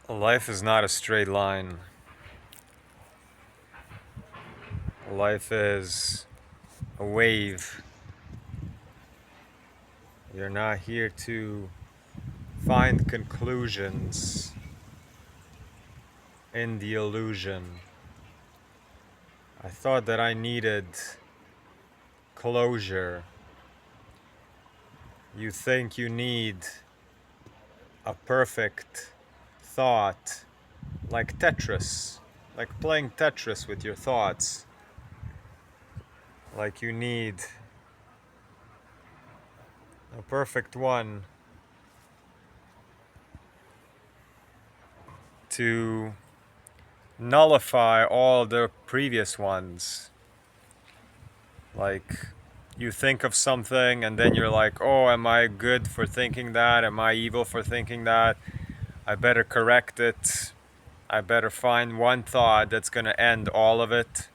Life is not a straight line. Life is a wave. You're not here to find conclusions in the illusion. I thought that I needed closure. You think you need a perfect thought, like Tetris, like playing Tetris with your thoughts. Like you need a perfect one to nullify all the previous ones. Like you think of something and then you're like, oh, am I good for thinking that? Am I evil for thinking that? I better correct it. I better find one thought that's going to end all of it.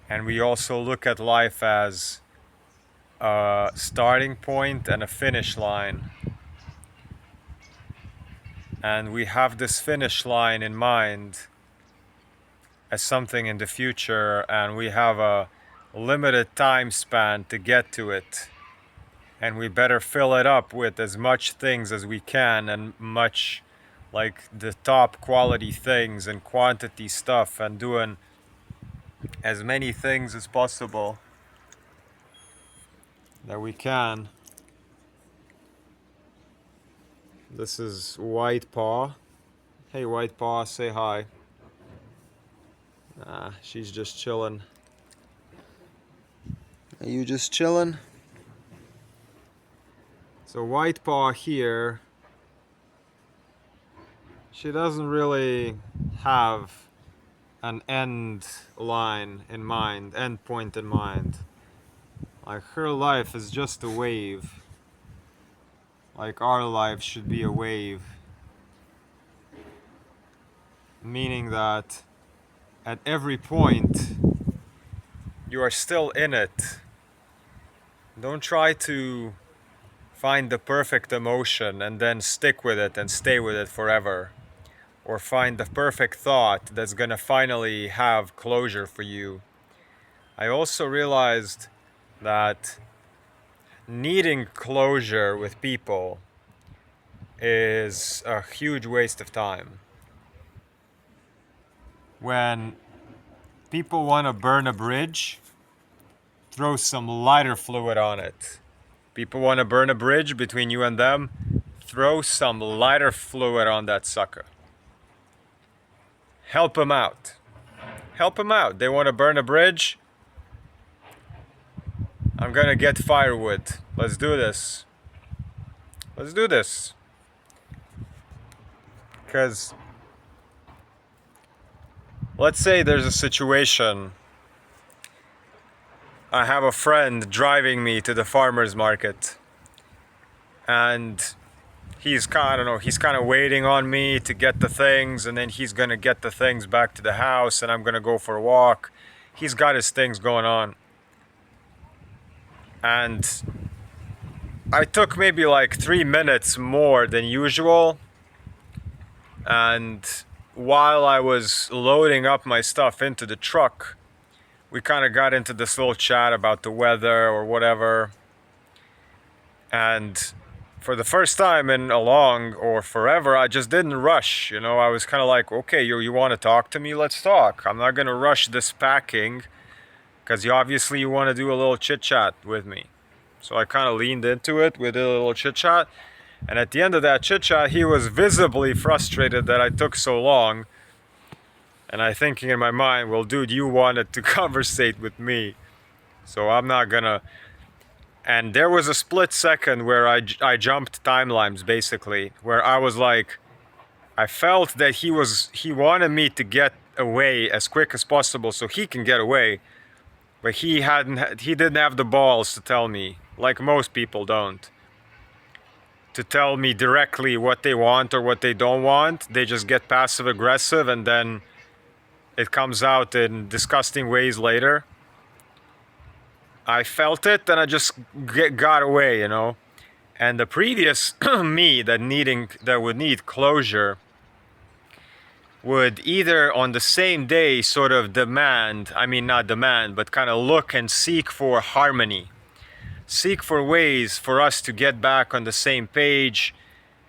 And we also look at life as a starting point and a finish line. And we have this finish line in mind as something in the future, and we have a limited time span to get to it. And we better fill it up with as much things as we can, and much like the top quality things and quantity stuff, and doing as many things as possible that we can. This is White Paw. Hey White Paw, say hi. She's just chilling. Are you just chilling? So White Paw here, she doesn't really have an end line in mind, end point in mind. Like her life is just a wave. Like our life should be a wave. Meaning that at every point you are still in it. Don't try to find the perfect emotion and then stick with it and stay with it forever. Or find the perfect thought that's gonna finally have closure for you. I also realized that needing closure with people is a huge waste of time. When people want to burn a bridge, throw some lighter fluid on it. People want to burn a bridge between you and them, throw some lighter fluid on that sucker. Help them out. Help them out. They want to burn a bridge. I'm gonna get firewood. Let's do this. Let's do this. Because let's say there's a situation. I have a friend driving me to the farmer's market. And he's kind of waiting on me to get the things, and then he's gonna get the things back to the house, and I'm gonna go for a walk. He's got his things going on. And I took maybe like 3 minutes more than usual. And while I was loading up my stuff into the truck, we kind of got into this little chat about the weather or whatever. And for the first time in a long or forever, I just didn't rush. I was kind of like, okay, you want to talk to me? Let's talk. I'm not going to rush this packing because you want to do a little chit chat with me. So I kind of leaned into it with a little chit chat. And at the end of that chit chat, he was visibly frustrated that I took so long. And I thinking in my mind, well, dude, you wanted to conversate with me, so I'm not gonna. And there was a split second where I jumped timelines, basically, where I was like, I felt that he wanted me to get away as quick as possible so he can get away, but he didn't have the balls to tell me, like most people don't, to tell me directly what they want or what they don't want. They just get passive aggressive, and then it comes out in disgusting ways later. I felt it and I just got away, And the previous me that would need closure would either on the same day sort of demand, I mean not demand, but kind of look and seek for harmony, seek for ways for us to get back on the same page,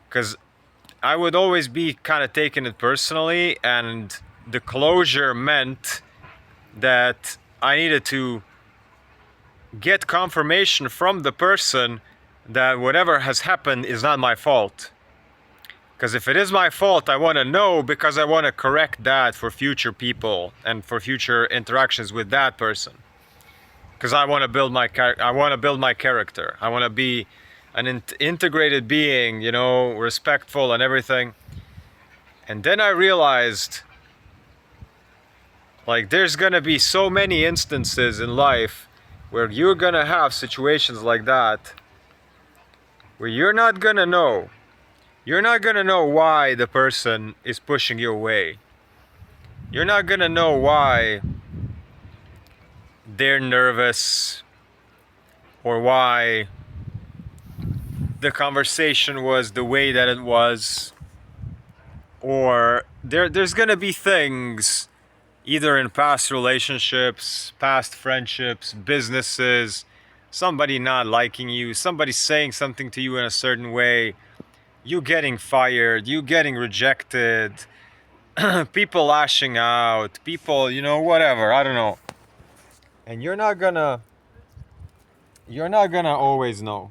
because I would always be kind of taking it personally, and the closure meant that I needed to get confirmation from the person that whatever has happened is not my fault. Because if it is my fault, I want to know, because I want to correct that for future people and for future interactions with that person. Because I want to build my character. I want to be an integrated being, you know, respectful and everything. And then I realized, like, there's gonna be so many instances in life where you're gonna have situations like that, where you're not gonna know. You're not gonna know why the person is pushing you away. You're not gonna know why they're nervous, or why the conversation was the way that it was. Or there's gonna be things, either in past relationships, past friendships, businesses, somebody not liking you, somebody saying something to you in a certain way, you getting fired, you getting rejected, people lashing out, people, you know, whatever, I don't know. And you're not gonna always know.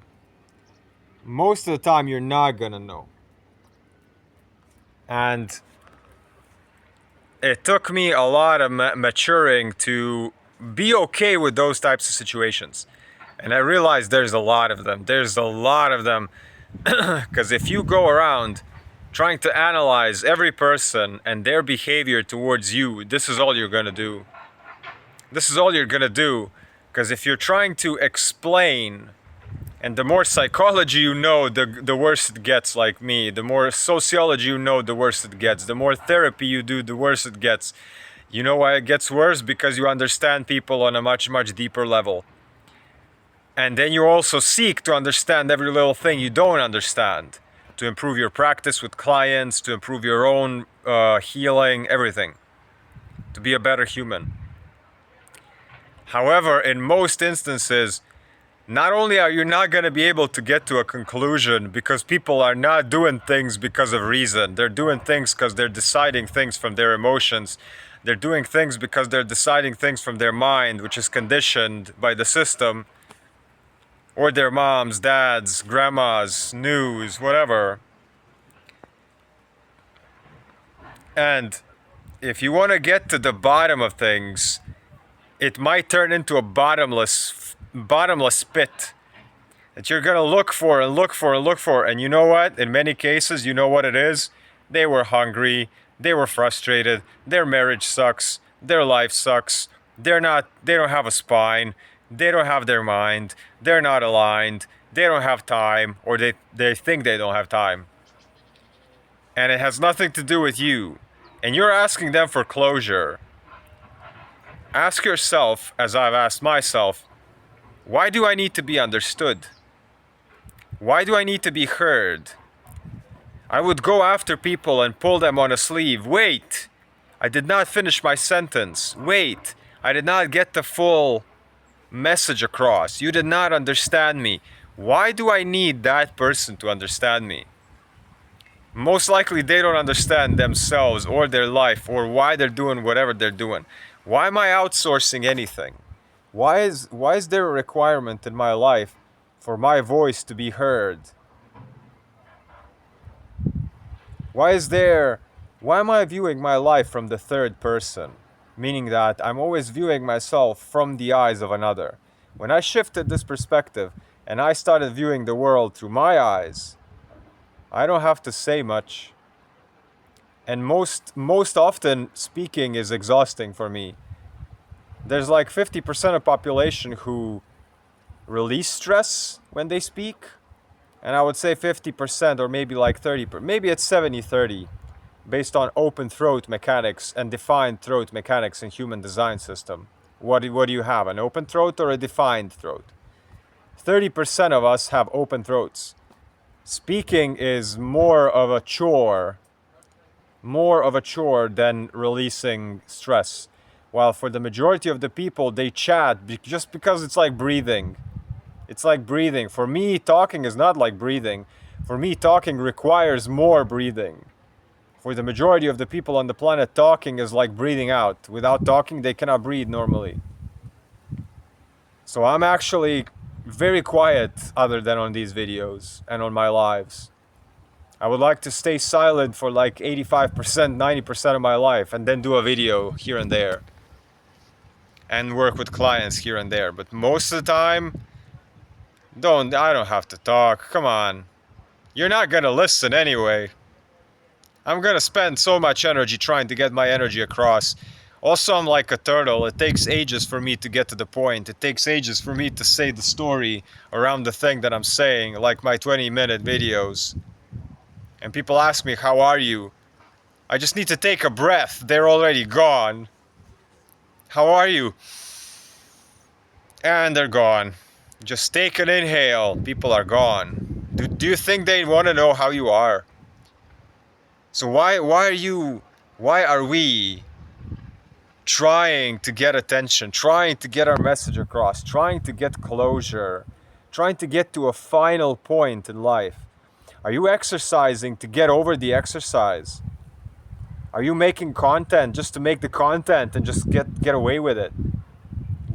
Most of the time you're not gonna know. And it took me a lot of maturing to be okay with those types of situations. And I realized there's a lot of them. Because if you go around trying to analyze every person and their behavior towards you, this is all you're gonna do. Because if you're trying to explain, and the more psychology you know, the worse it gets, like me. The more sociology you know, the worse it gets. The more therapy you do, the worse it gets. You know why it gets worse? Because you understand people on a much, much deeper level. And then you also seek to understand every little thing you don't understand, to improve your practice with clients, to improve your own healing, everything, to be a better human. However, in most instances, not only are you not going to be able to get to a conclusion, because people are not doing things because of reason. They're doing things because they're deciding things from their emotions. They're doing things because they're deciding things from their mind, which is conditioned by the system, or their moms, dads, grandmas, news, whatever. And if you want to get to the bottom of things, it might turn into a bottomless pit that you're gonna look for. And you know what? In many cases, you know what it is? They were hungry, they were frustrated, their marriage sucks, their life sucks, they don't have a spine, they don't have their mind, they're not aligned, they don't have time, or they think they don't have time. And it has nothing to do with you. And you're asking them for closure. Ask yourself, as I've asked myself, why do I need to be understood? Why do I need to be heard? I would go after people and pull them on a sleeve. Wait, I did not finish my sentence. Wait, I did not get the full message across. You did not understand me. Why do I need that person to understand me? Most likely they don't understand themselves or their life, or why they're doing whatever they're doing. Why am I outsourcing anything? Why is there a requirement in my life for my voice to be heard? Why am I viewing my life from the third person? Meaning that I'm always viewing myself from the eyes of another. When I shifted this perspective and I started viewing the world through my eyes, I don't have to say much. And most often speaking is exhausting for me. There's like 50% of population who release stress when they speak. And I would say 50%, or maybe like 30%, maybe it's 70-30, based on open throat mechanics and defined throat mechanics in human design system. What do you have, an open throat or a defined throat? 30% of us have open throats. Speaking is more of a chore than releasing stress. While for the majority of the people, they chat just because it's like breathing. It's like breathing. For me, talking is not like breathing. For me, talking requires more breathing. For the majority of the people on the planet, talking is like breathing out. Without talking, they cannot breathe normally. So I'm actually very quiet other than on these videos and on my lives. I would like to stay silent for like 85%, 90% of my life and then do a video here and there and work with clients here and there. But most of the time, I don't have to talk. Come on. You're not gonna listen anyway. I'm gonna spend so much energy trying to get my energy across. Also, I'm like a turtle. It takes ages for me to get to the point. It takes ages for me to say the story around the thing that I'm saying, like my 20-minute videos. And people ask me, how are you? I just need to take a breath. They're already gone. How are you? And they're gone. Just take an inhale. People are gone. Do you think they want to know how you are? So why are we trying to get attention, trying to get our message across, trying to get closure, trying to get to a final point in life? Are you exercising to get over the exercise? Are you making content just to make the content and just get away with it?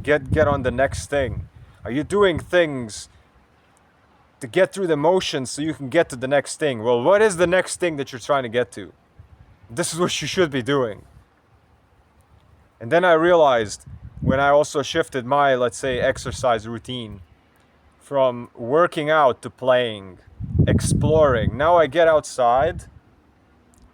Get on the next thing? Are you doing things to get through the motions so you can get to the next thing? Well, what is the next thing that you're trying to get to? This is what you should be doing. And then I realized when I also shifted my, let's say, exercise routine from working out to playing, exploring. Now I get outside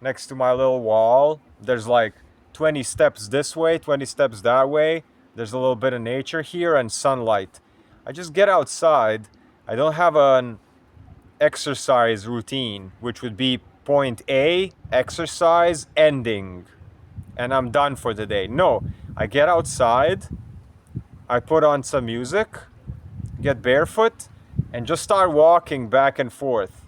next to my little wall. There's like 20 steps this way, 20 steps that way. There's a little bit of nature here and sunlight. I just get outside. I don't have an exercise routine, which would be point A, exercise, ending, and I'm done for the day. No, I get outside, I put on some music, get barefoot, and just start walking back and forth.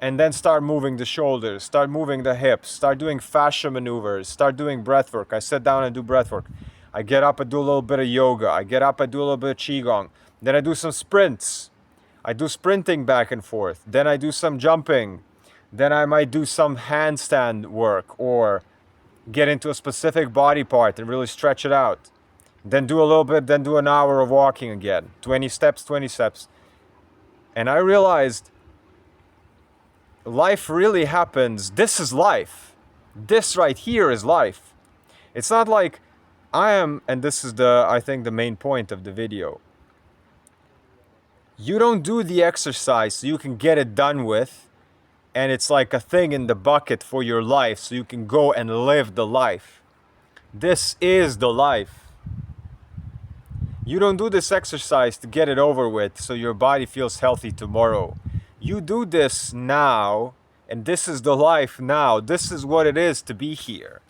And then start moving the shoulders, start moving the hips, start doing fascia maneuvers, start doing breath work. I sit down and do breath work. I get up and do a little bit of yoga. I get up and do a little bit of qigong. Then I do some sprints. I do sprinting back and forth. Then I do some jumping. Then I might do some handstand work or get into a specific body part and really stretch it out. Then do a little bit, then do an hour of walking again. 20 steps, 20 steps. And I realized life really happens. This is life. This right here is life. It's not like I am, and this is I think the main point of the video. You don't do the exercise so you can get it done with, and it's like a thing in the bucket for your life so you can go and live the life. This is the life. You don't do this exercise to get it over with so your body feels healthy tomorrow. You do this now, and this is the life now. This is what it is to be here.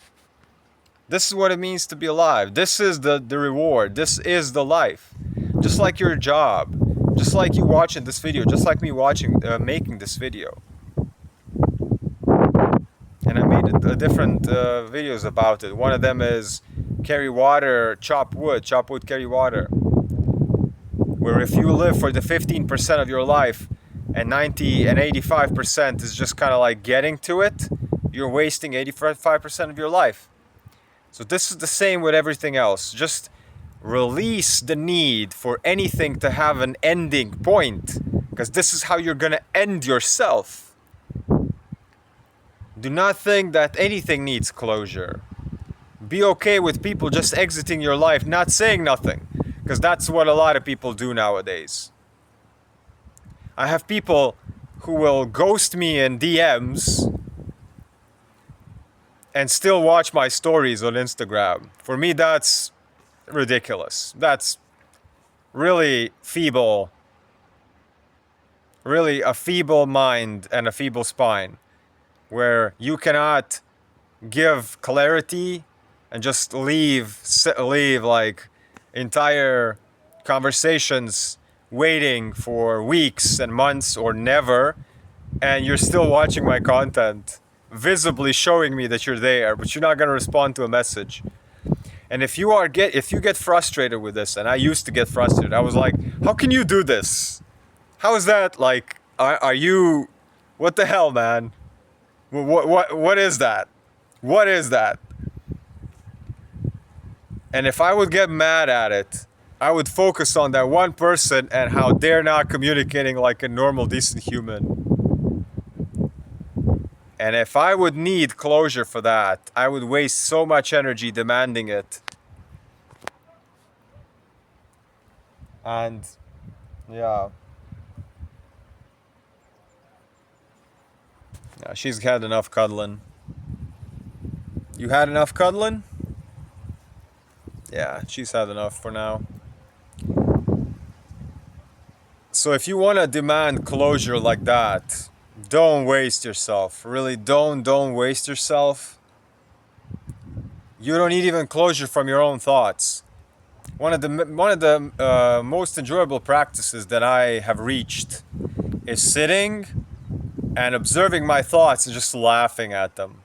This is what it means to be alive. This is the reward. This is the life. Just like your job. Just like you watching this video. Just like me making this video. And I made different videos about it. One of them is carry water, chop wood, carry water. Where if you live for the 15% of your life and 90 and 85% is just kind of like getting to it, you're wasting 85% of your life. So this is the same with everything else. Just release the need for anything to have an ending point, because this is how you're gonna end yourself. Do not think that anything needs closure. Be okay with people just exiting your life, not saying nothing, because that's what a lot of people do nowadays. I have people who will ghost me in DMs and still watch my stories on Instagram. For me, that's ridiculous. That's really feeble. Really a feeble mind and a feeble spine, where you cannot give clarity and just leave like entire conversations waiting for weeks and months or never, and you're still watching my content, visibly showing me that you're there, but you're not going to respond to a message. And if you get frustrated with this, and I used to get frustrated, I was like, how can you do this? How is that like? Are you? What the hell, man? What is that? What is that? And if I would get mad at it, I would focus on that one person and how they're not communicating like a normal, decent human. And if I would need closure for that, I would waste so much energy demanding it. And yeah. Yeah, she's had enough cuddling. You had enough cuddling? Yeah, she's had enough for now. So if you want to demand closure like that, don't waste yourself. Really, don't waste yourself. You don't need even closure from your own thoughts. One of the most enjoyable practices that I have reached is sitting and observing my thoughts and just laughing at them.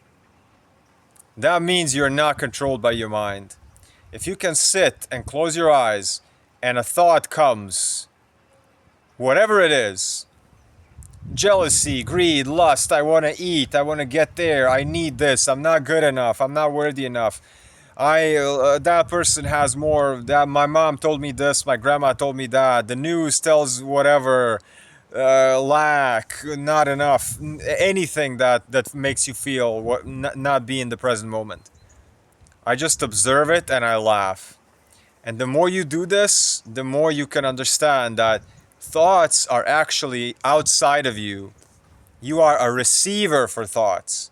That means you're not controlled by your mind. If you can sit and close your eyes and a thought comes, whatever it is, jealousy, greed, lust, I want to eat, I want to get there, I need this, I'm not good enough, I'm not worthy enough, that person has more, that my mom told me this, my grandma told me that, the news tells whatever, lack, not enough, anything that makes you feel not be in the present moment. I just observe it and I laugh. And the more you do this, the more you can understand that thoughts are actually outside of you. You are a receiver for thoughts.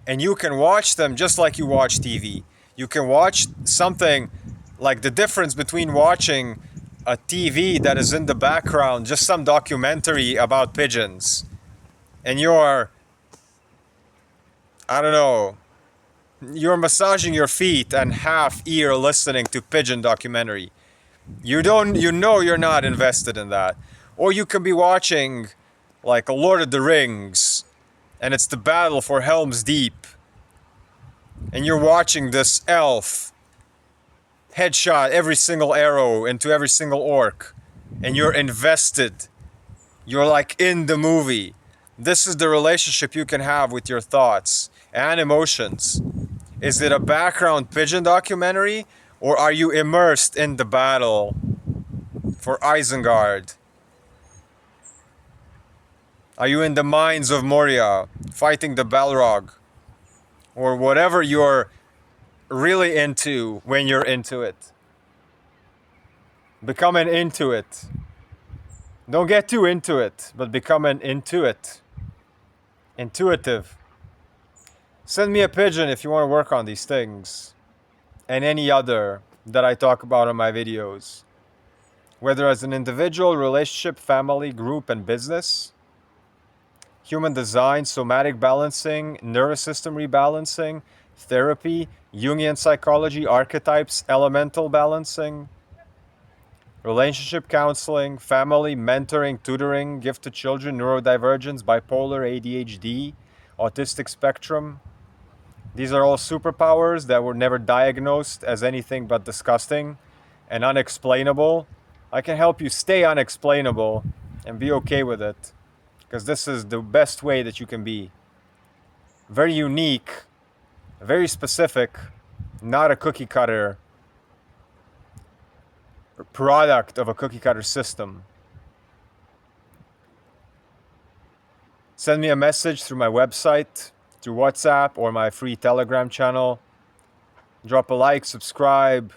And you can watch them just like you watch TV. You can watch something like the difference between watching a TV that is in the background, just some documentary about pigeons, and you're, I don't know, you're massaging your feet and half ear listening to pigeon documentary. You know you're not invested in that. Or you can be watching like a Lord of the Rings and it's the battle for Helm's Deep. And you're watching this elf headshot every single arrow into every single orc. And you're invested. You're like in the movie. This is the relationship you can have with your thoughts and emotions. Is it a background pigeon documentary, or are you immersed in the battle for Isengard? Are you in the mines of Moria, fighting the Balrog? Or whatever you're really into when you're into it. Become an into it. Don't get too into it, but become an into it. Intuitive. Send me a pigeon if you want to work on these things. And any other that I talk about in my videos. Whether as an individual, relationship, family, group, and business. Human design, somatic balancing, nervous system rebalancing, therapy, Jungian psychology, archetypes, elemental balancing, relationship counseling, family, mentoring, tutoring, gift to children, neurodivergence, bipolar, ADHD, autistic spectrum. These are all superpowers that were never diagnosed as anything but disgusting and unexplainable. I can help you stay unexplainable and be okay with it, because this is the best way that you can be. Very unique, very specific, not a cookie cutter product of a cookie cutter system. Send me a message through my website, through WhatsApp, or my free Telegram channel. Drop a like, subscribe,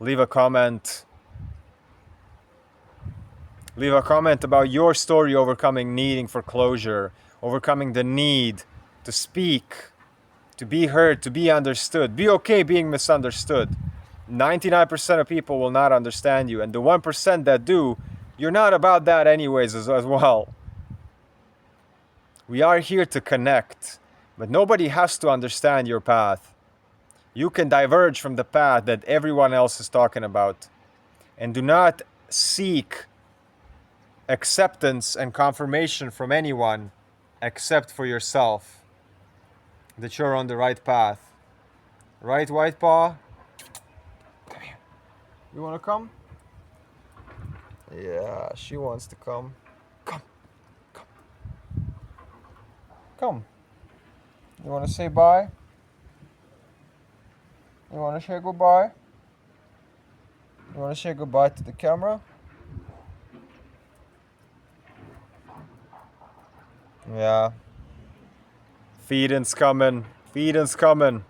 leave a comment. Leave a comment about your story overcoming needing for closure, overcoming the need to speak, to be heard, to be understood. Be okay being misunderstood. 99% of people will not understand you, and the 1% that do, you're not about that anyways as well. We are here to connect, but nobody has to understand your path. You can diverge from the path that everyone else is talking about, and do not seek acceptance and confirmation from anyone except for yourself that you're on the right path. Right, White Paw? Come here. You want to come? Yeah, she wants to come. Come. Come. Come. You want to say bye? You want to say goodbye? You want to say goodbye to the camera? Yeah. Feeding's coming. Feeding's coming.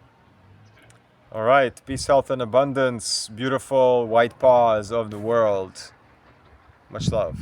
All right. Peace, health, and abundance. Beautiful white paws of the world. Much love.